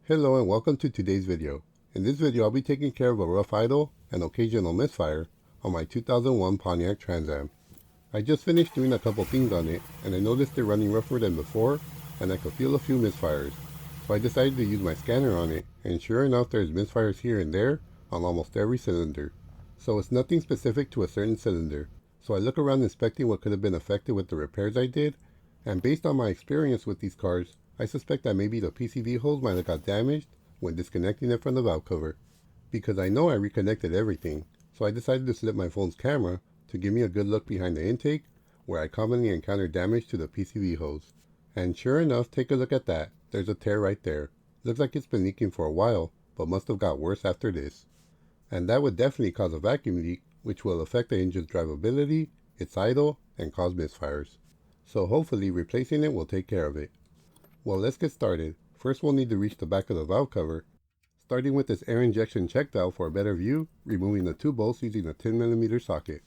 Hello and welcome to today's video. In this video I'll be taking care of a rough idle and occasional misfire on my 2001 Pontiac Trans Am. I just finished doing a couple things on it and I noticed it running rougher than before and I could feel a few misfires. So I decided to use my scanner on it and sure enough there's misfires here and there on almost every cylinder. So it's nothing specific to a certain cylinder. So I look around inspecting what could have been affected with the repairs I did, and based on my experience with these cars, I suspect that maybe the PCV hose might have got damaged when disconnecting it from the valve cover. Because I know I reconnected everything, so I decided to slip my phone's camera to give me a good look behind the intake where I commonly encounter damage to the PCV hose. And sure enough, take a look at that. There's a tear right there. Looks like it's been leaking for a while, but must have got worse after this. And that would definitely cause a vacuum leak, which will affect the engine's drivability, its idle, and cause misfires. So hopefully replacing it will take care of it. Well, let's get started. First we'll need to reach the back of the valve cover, starting with this air injection check valve for a better view, removing the two bolts using a 10mm socket.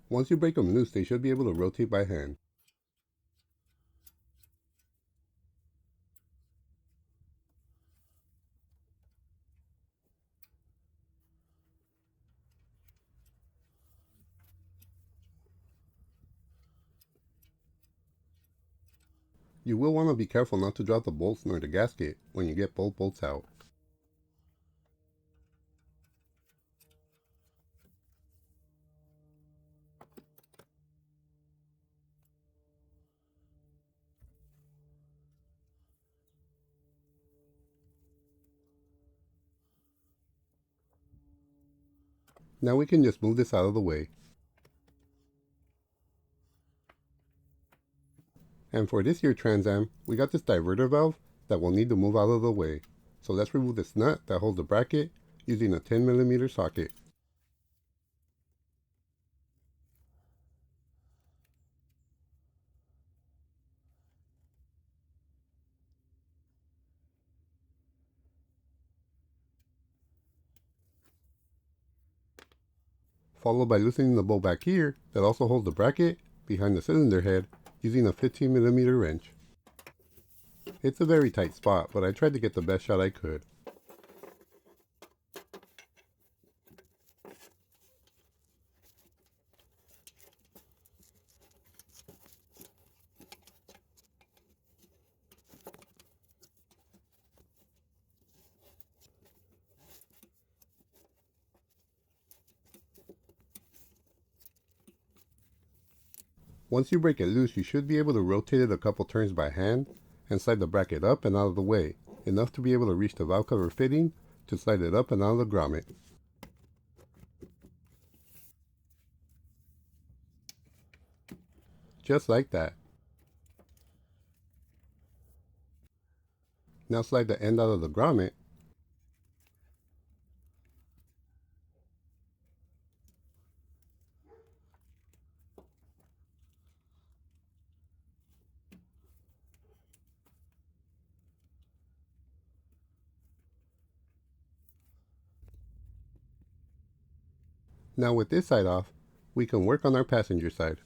Once you break them loose, they should be able to rotate by hand. You will want to be careful not to drop the bolts nor the gasket when you get both bolts out. Now we can just move this out of the way. And for this year Trans Am, we got this diverter valve that we'll need to move out of the way. So let's remove this nut that holds the bracket using a 10mm socket. Followed by loosening the bolt back here that also holds the bracket behind the cylinder head using a 15mm wrench. It's a very tight spot, but I tried to get the best shot I could. Once you break it loose, you should be able to rotate it a couple turns by hand and slide the bracket up and out of the way, enough to be able to reach the valve cover fitting to slide it up and out of the grommet. Just like that. Now slide the end out of the grommet. Now with this side off, we can work on our passenger side,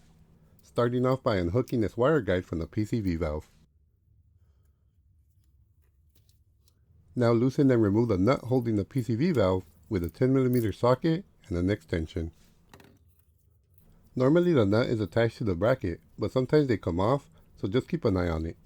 starting off by unhooking this wire guide from the PCV valve. Now loosen and remove the nut holding the PCV valve with a 10mm socket and an extension. Normally the nut is attached to the bracket, but sometimes they come off, so just keep an eye on it.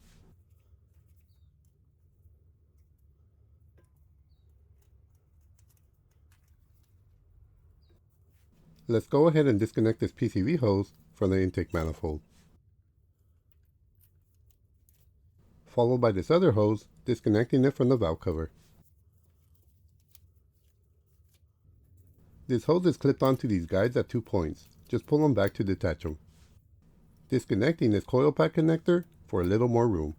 Let's go ahead and disconnect this PCV hose from the intake manifold. Followed by this other hose, disconnecting it from the valve cover. This hose is clipped onto these guides at 2 points. Just pull them back to detach them. Disconnecting this coil pack connector for a little more room.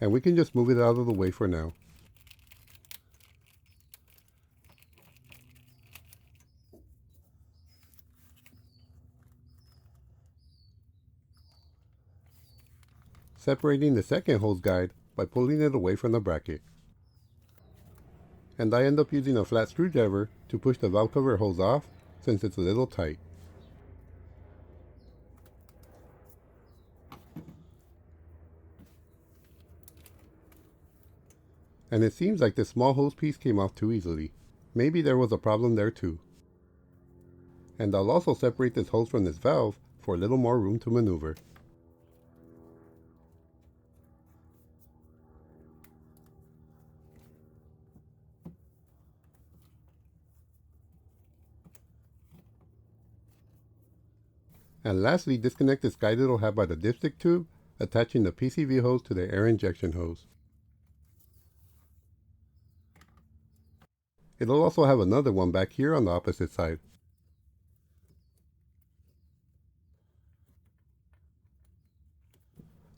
And we can just move it out of the way for now. Separating the second hose guide by pulling it away from the bracket. and I end up using a flat screwdriver to push the valve cover hose off since it's a little tight. And it seems like this small hose piece came off too easily. Maybe there was a problem there too. And I'll also separate this hose from this valve for a little more room to maneuver. And lastly, disconnect this guide it'll have by the dipstick tube, attaching the PCV hose to the air injection hose. It'll also have another one back here on the opposite side.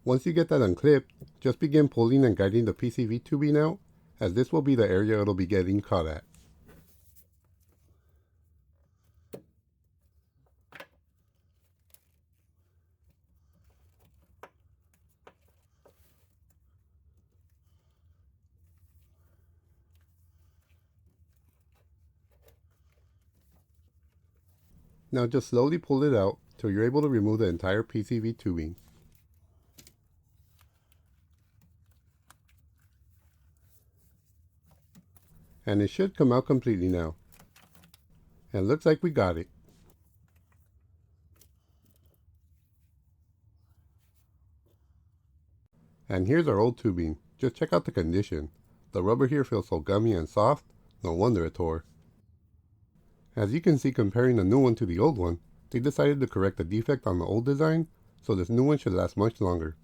Once you get that unclipped, just begin pulling and guiding the PCV tubing out, as this will be the area it'll be getting caught at. Now just slowly pull it out till you're able to remove the entire PCV tubing. And it should come out completely now. And looks like we got it. And here's our old tubing. Just check out the condition. The rubber here feels so gummy and soft, no wonder it tore. As you can see, comparing the new one to the old one, they decided to correct the defect on the old design, so this new one should last much longer.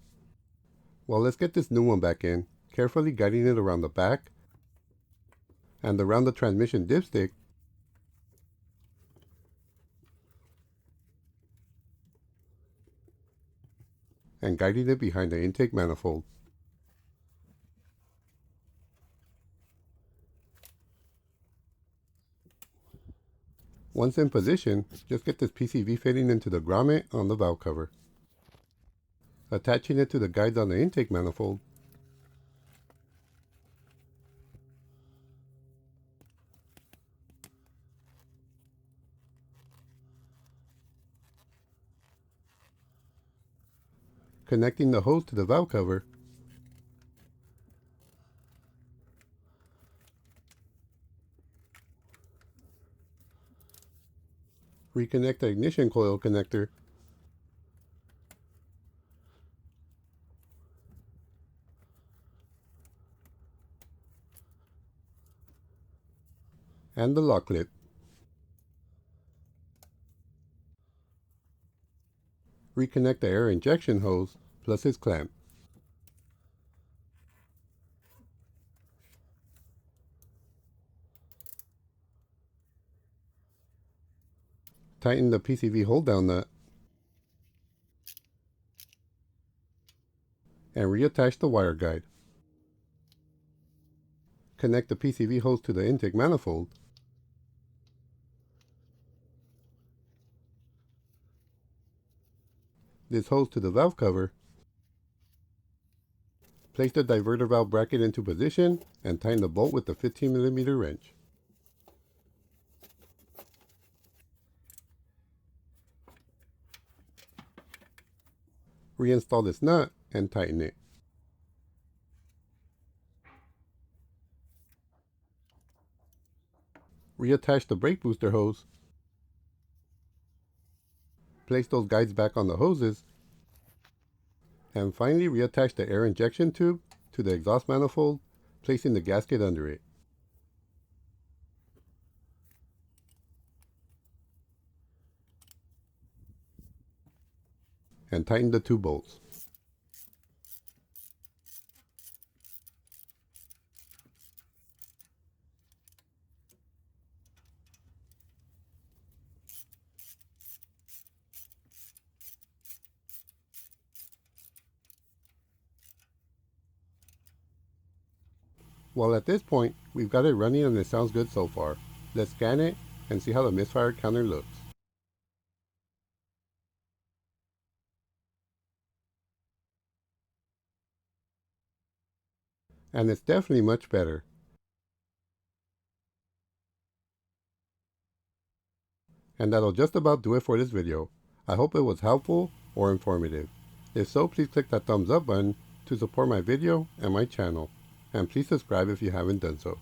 Well, let's get this new one back in, carefully guiding it around the back and around the transmission dipstick, and guiding it behind the intake manifold. Once in position, just get this PCV fitting into the grommet on the valve cover, attaching it to the guides on the intake manifold, connecting the hose to the valve cover, reconnect the ignition coil connector, and the lock lid. Reconnect the air injection hose plus its clamp. Tighten the PCV hold down nut and reattach the wire guide. Connect the PCV hose to the intake manifold. This hose to the valve cover. Place the diverter valve bracket into position and tighten the bolt with the 15mm wrench. Reinstall this nut and tighten it. Reattach the brake booster hose. Place those guides back on the hoses. And finally reattach the air injection tube to the exhaust manifold, placing the gasket under it. And tighten the two bolts. Well, at this point, we've got it running and it sounds good so far. Let's scan it and see how the Misfire counter looks. And it's definitely much better. And that'll just about do it for this video. I hope it was helpful or informative. If so, please click that thumbs up button to support my video and my channel. And please subscribe if you haven't done so.